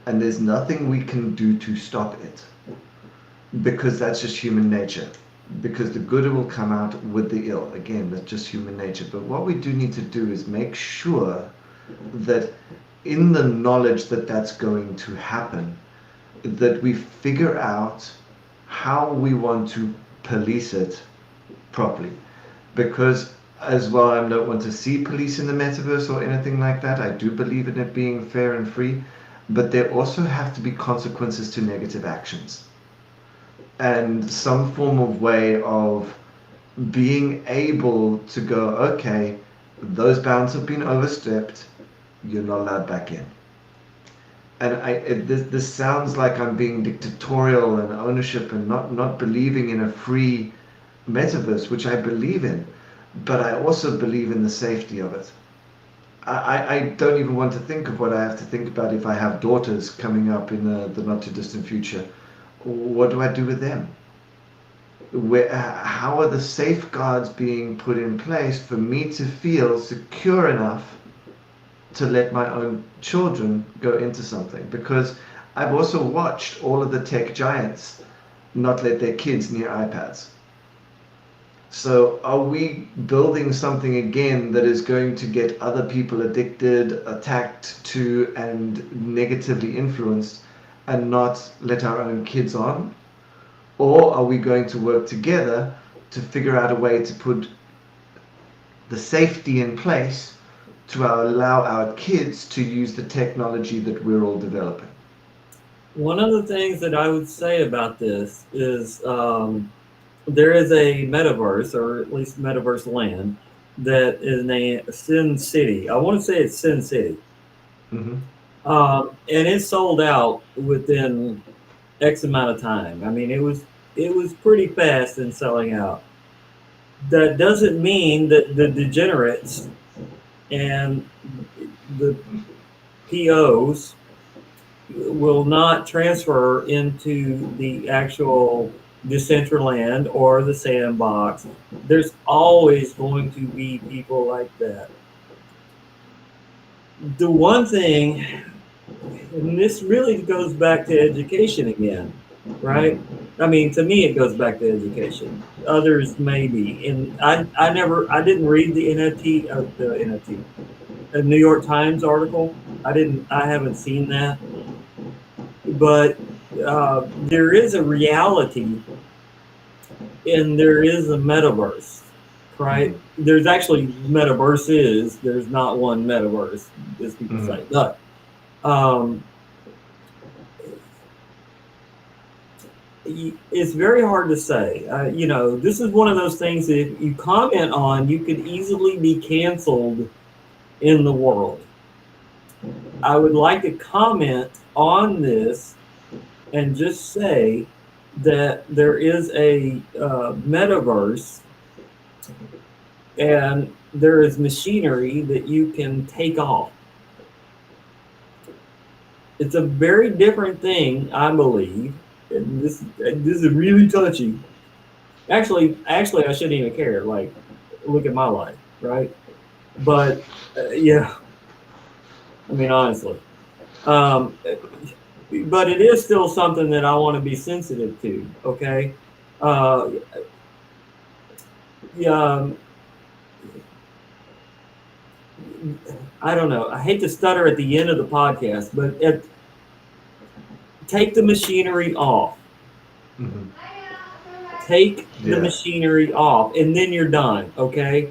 and there's nothing we can do to stop it, because that's just human nature. Because the good will come out with the ill. Again, that's just human nature. But what we do need to do is make sure that in the knowledge that that's going to happen, that we figure out how we want to police it properly. Because as well, I don't want to see police in the metaverse or anything like that. I do believe in it being fair and free, but there also have to be consequences to negative actions, and some form of way of being able to go, okay, those bounds have been overstepped, you're not allowed back in. And this sounds like I'm being dictatorial and ownership and not believing in a free metaverse, which I believe in, but I also believe in the safety of it. I don't even want to think of what I have to think about if I have daughters coming up in the not too distant future. What do I do with them? How are the safeguards being put in place for me to feel secure enough to let my own children go into something? Because I've also watched all of the tech giants not let their kids near iPads. So are we building something again that is going to get other people addicted, attacked to, and negatively influenced, and not let our own kids on? Or are we going to work together to figure out a way to put the safety in place to allow our kids to use the technology that we're all developing? One of the things that I would say about this is there is a metaverse, or at least metaverse land, that is named Sin City. I want to say it's Sin City. Mm-hmm. And it sold out within X amount of time. I mean, it was pretty fast in selling out. That doesn't mean that the degenerates and the POs will not transfer into the actual Decentraland or the sandbox. There's always going to be people like that. The one thing, and this really goes back to education again, right? I mean, to me, it goes back to education. Others maybe, and I didn't read the NFT, the New York Times article. I haven't seen that, but there is a reality, and there is a metaverse, right? Mm-hmm. There's actually metaverses. There's not one metaverse, as people Mm-hmm. say. But um, it's very hard to say. This is one of those things that if you comment on, you could easily be canceled in the world. I would like to comment on this and just say that there is a metaverse and there is machinery that you can take off. It's a very different thing, I believe. And this is really touchy. Actually, I shouldn't even care. Like, look at my life, right? But yeah, I mean, honestly, um, but it is still something that I want to be sensitive to. Okay, uh, yeah, I don't know. I hate to stutter at the end of the podcast, but take the machinery off. Mhm. Take the Yeah. machinery off, and then you're done. Okay,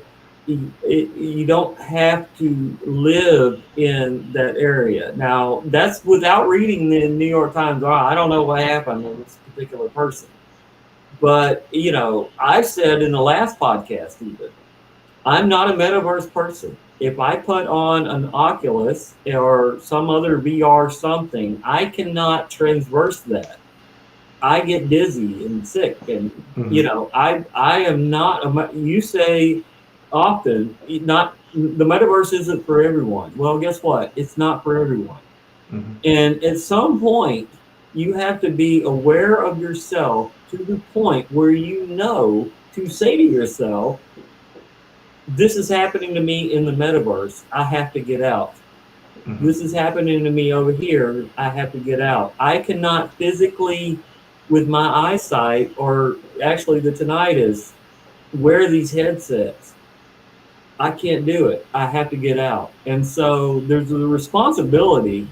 you don't have to live in that area. Now, that's without reading the New York Times. I don't know what happened to this particular person, but I said in the last podcast even, I'm not a metaverse person. If I put on an Oculus or some other VR something, I cannot transverse that. I get dizzy and sick, and Mhm. I am not. You say often, not the metaverse isn't for everyone. Well, guess what? It's not for everyone. Mhm. And at some point, you have to be aware of yourself to the point where you know to say to yourself, this is happening to me in the metaverse. I have to get out. Mhm. This is happening to me over here. I have to get out. I cannot physically, with my eyesight, or actually the tinnitus, wear these headsets. I can't do it. I have to get out. And so there's a responsibility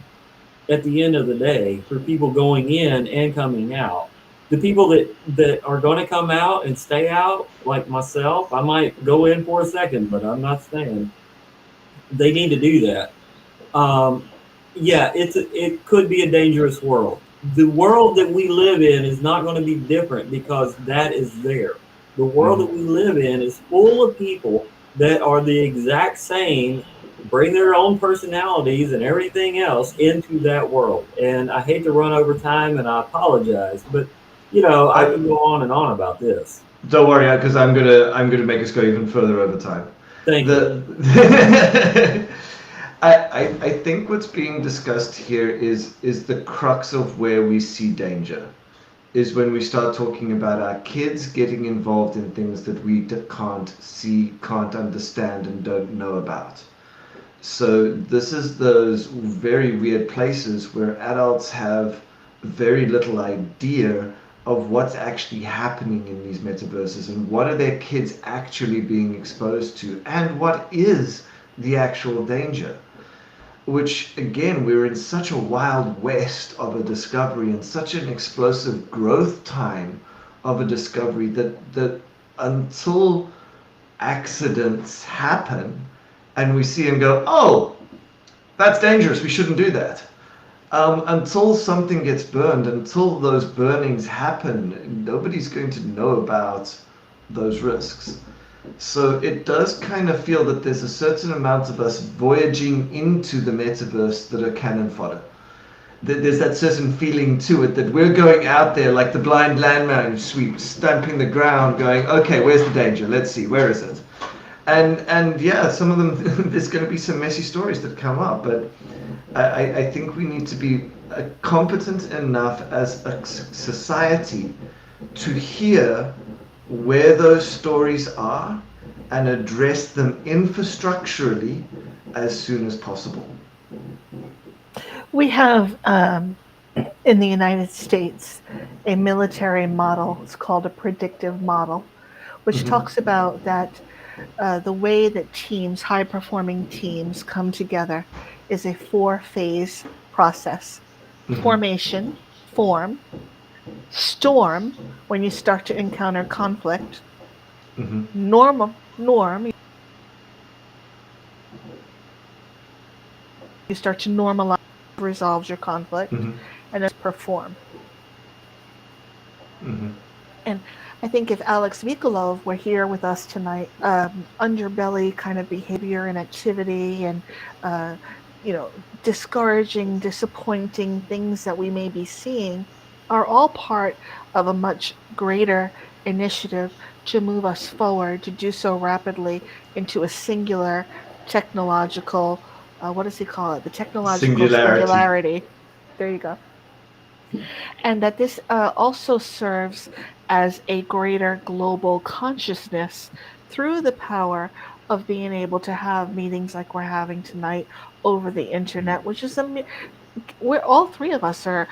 at the end of the day for people going in and coming out. The people that are going to come out and stay out, like myself, I might go in for a second, but I'm not staying. They need to do that. Um, yeah, it could be a dangerous world. The world that we live in is not going to be different because that is there. The world that Mhm. we live in is full of people that are the exact same, bring their own personalities and everything else into that world. And I hate to run over time, and I apologize, but I Uh, can go on and on about this. don't worry, because I'm gonna make us go even further over time. Thank you. The I think what's being discussed here is the crux of where we see danger. Is when we start talking about our kids getting involved in things that we can't see, can't understand, and don't know about. So this is those very weird places where adults have very little idea of what's actually happening in these metaverses and what are their kids actually being exposed to and what is the actual danger. Which again, we're in such a wild west of a discovery and such an explosive growth time of a discovery that until accidents happen and we see and go, oh, that's dangerous, we shouldn't do that. Until something gets burned, until those burnings happen, nobody's going to know about those risks. So it does kind of feel that there's a certain amount of us voyaging into the metaverse that are cannon fodder. There's that certain feeling to it that we're going out there like the blind landman sweep, stamping the ground, going, okay, where's the danger? Let's see, where is it? And yeah, some of them there's going to be some messy stories that come up, but I think we need to be competent enough as a society to hear where those stories are and address them infrastructurally as soon as possible. We have in the United States a military model. It's called a predictive model, which Mm-hmm. talks about that the way that teams, high performing teams, come together is a 4-phase process: Mm-hmm. formation, form, storm, when you start to encounter conflict, Mm-hmm. norm, you start to normalize, resolves your conflict, Mm-hmm. and then perform. Mm-hmm. And I think if Alex Mikolov were here with us tonight, underbelly kind of behavior and activity and, uh, discouraging, disappointing things that we may be seeing, are all part of a much greater initiative to move us forward, to do so rapidly into a singular technological, what does he call it? The technological Singularity. singularity. There you go. And that this also serves as a greater global consciousness through the power of being able to have meetings like we're having tonight over the internet, which is we're all three of us are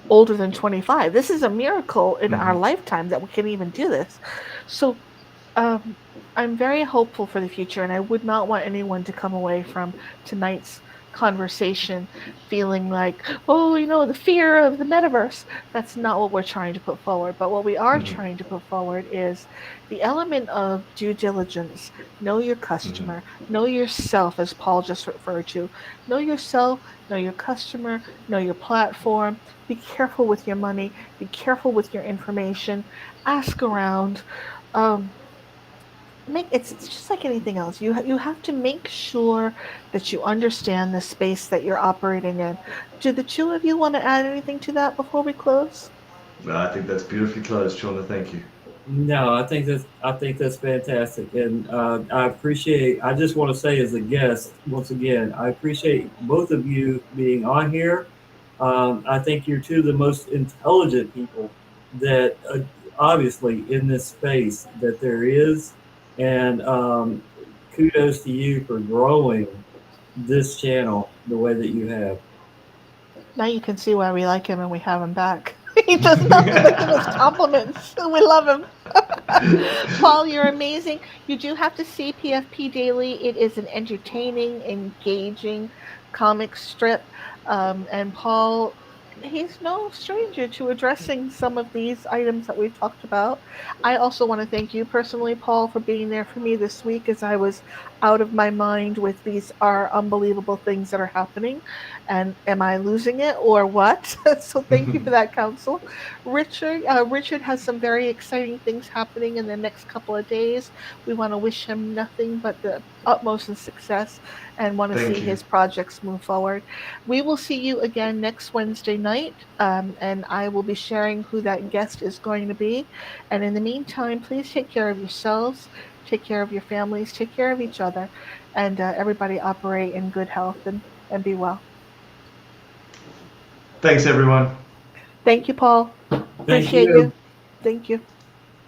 older than 25. This is a miracle in our Mhm. lifetime that we can even do this. So um, I'm very hopeful for the future, and I would not want anyone to come away from tonight's conversation feeling like, oh, the fear of the metaverse. That's not what we're trying to put forward. But what we are Mhm. trying to put forward is the element of due diligence. Know your Mhm. customer, know yourself, as Paul just referred to. Know yourself, know your customer, know your platform. Be careful with your money, be careful with your information, ask around. Um, it's just like anything else. You have to make sure that you understand the space that you're operating in. Do the two of you want to add anything to that before we close? Well, I think that's beautifully closed, Shauna. Thank you. No, I think that's fantastic, and I appreciate. I just want to say, as a guest, once again, I appreciate both of you being on here. I think you're two of the most intelligent people that, obviously, in this space that there is, and kudos to you for growing this channel the way that you have. Now you can see why we like him and we have him back. He does nothing but give us compliments. We love him. Paul, you're amazing. You do have to see PFP Daily. It is an entertaining, engaging comic strip. And Paul, he's no stranger to addressing some of these items that we've talked about. I also want to thank you personally, Paul, for being there for me this week as I was out of my mind with these are unbelievable things that are happening. And am I losing it or what? So thank you for that counsel. Richard has some very exciting things happening in the next couple of days. We want to wish him nothing but the utmost in success and want to Thank see you. his projects move forward. We will see you again next Wednesday night, and I will be sharing who that guest is going to be. And in the meantime, please take care of yourselves, take care of your families, take care of each other, and everybody operate in good health and be well. Thanks, everyone. Thank you, Paul. Thank Appreciate you. you. Thank you.